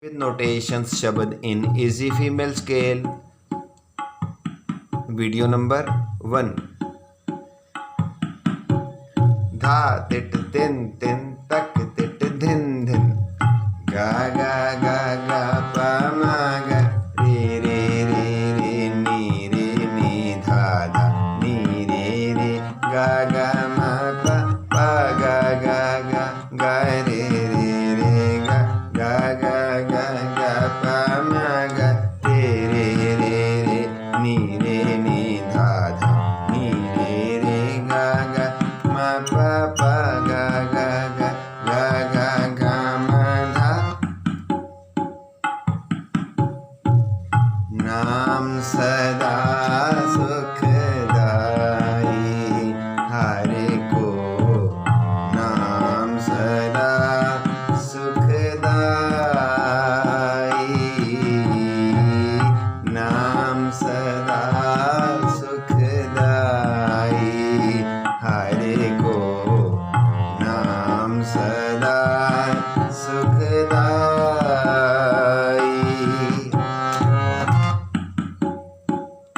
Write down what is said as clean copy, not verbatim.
with notations शब्द in easy female scale. Video number 1. धा तिट तिन तिन तक तिट धिन धिन गा गा गा गा पा मा गा रे रे रे रे नी धा धा नी रे रे गा गा मा पा गा गा गा गा रे रे रे गा गा गा गा गा पा मा गा रे रे रे रे नी धा धा नी रे रे गा गा मा पा पा गा गा गा गा गा गा मा धा। नाम सदा